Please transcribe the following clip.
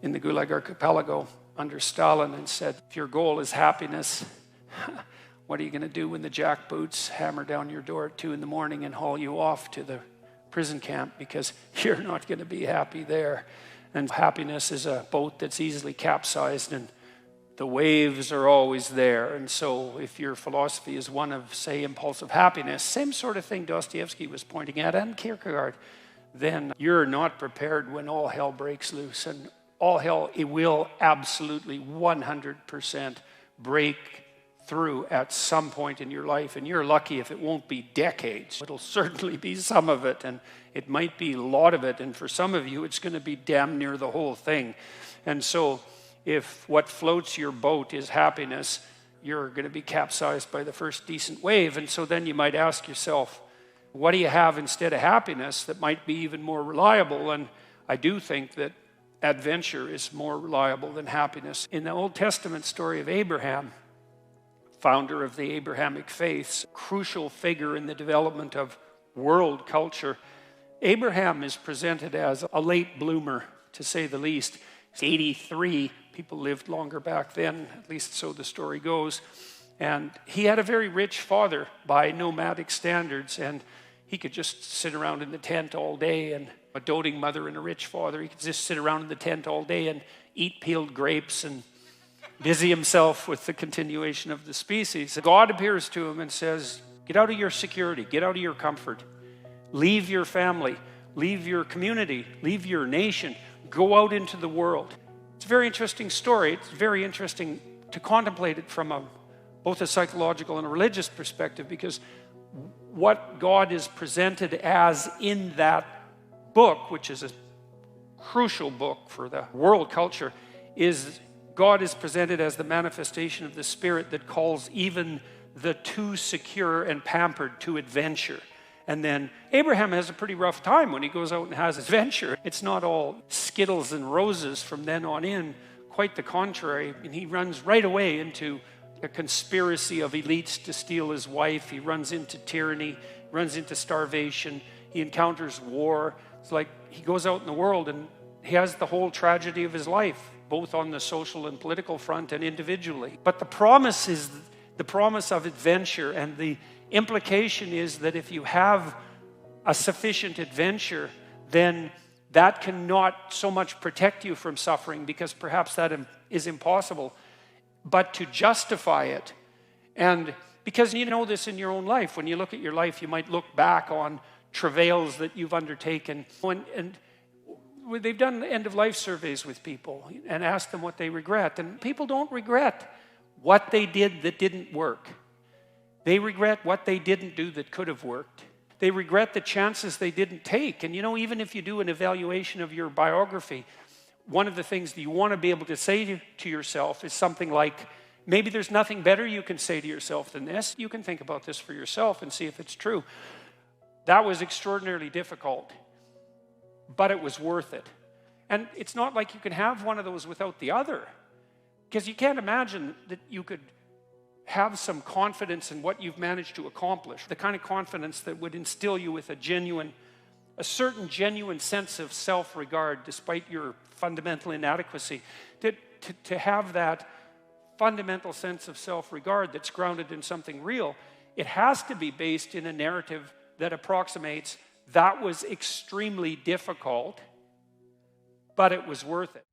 in the Gulag Archipelago under Stalin and said, if your goal is happiness, what are you going to do when the jackboots hammer down your door at 2 in the morning and haul you off to the prison camp, because you're not going to be happy there. And happiness is a boat that's easily capsized, and the waves are always there. And so if your philosophy is one of, say, impulsive happiness, same sort of thing Dostoevsky was pointing at, and Kierkegaard, then you're not prepared when all hell breaks loose. And all hell, it will absolutely 100% break through at some point in your life. And you're lucky if it won't be decades. It'll certainly be some of it, and it might be a lot of it. And for some of you, it's going to be damn near the whole thing. And so if what floats your boat is happiness, you're going to be capsized by the first decent wave. And so then you might ask yourself, what do you have instead of happiness that might be even more reliable? And I do think that adventure is more reliable than happiness. In the Old Testament story of Abraham, founder of the Abrahamic faiths, crucial figure in the development of world culture, Abraham is presented as a late bloomer, to say the least. He's 83. People lived longer back then, at least so the story goes. And he had a very rich father by nomadic standards, and he could just sit around in the tent all day. And a doting mother and a rich father, he could just sit around in the tent all day and eat peeled grapes and busy himself with the continuation of the species. God appears to him and says, get out of your security, get out of your comfort, leave your family, leave your community, leave your nation, go out into the world. It's a very interesting story. It's very interesting to contemplate it from both a psychological and a religious perspective, because what God is presented as in that book, which is a crucial book for the world culture, is God is presented as the manifestation of the Spirit that calls even the too secure and pampered to adventure. And then Abraham has a pretty rough time when he goes out and has adventure. It's not all Skittles and roses from then on in. Quite the contrary. I mean, he runs right away into a conspiracy of elites to steal his wife. He runs into tyranny, runs into starvation. He encounters war. It's like he goes out in the world and he has the whole tragedy of his life, both on the social and political front and individually. But the promise is the promise of adventure, and the implication is that if you have a sufficient adventure, then that cannot so much protect you from suffering, because perhaps that is impossible, but to justify it. And because you know this in your own life, when you look at your life, you might look back on travails that you've undertaken, and they've done end-of-life surveys with people and asked them what they regret. And people don't regret what they did that didn't work. They regret what they didn't do that could have worked. They regret the chances they didn't take. And you know, even if you do an evaluation of your biography, one of the things that you want to be able to say to yourself is something like, maybe there's nothing better you can say to yourself than this. You can think about this for yourself and see if it's true. That was extraordinarily difficult, but it was worth it. And it's not like you can have one of those without the other, because you can't imagine that you could have some confidence in what you've managed to accomplish, the kind of confidence that would instill you with a certain genuine sense of self-regard despite your fundamental inadequacy. To have that fundamental sense of self-regard that's grounded in something real, it has to be based in a narrative that approximates that was extremely difficult, but it was worth it.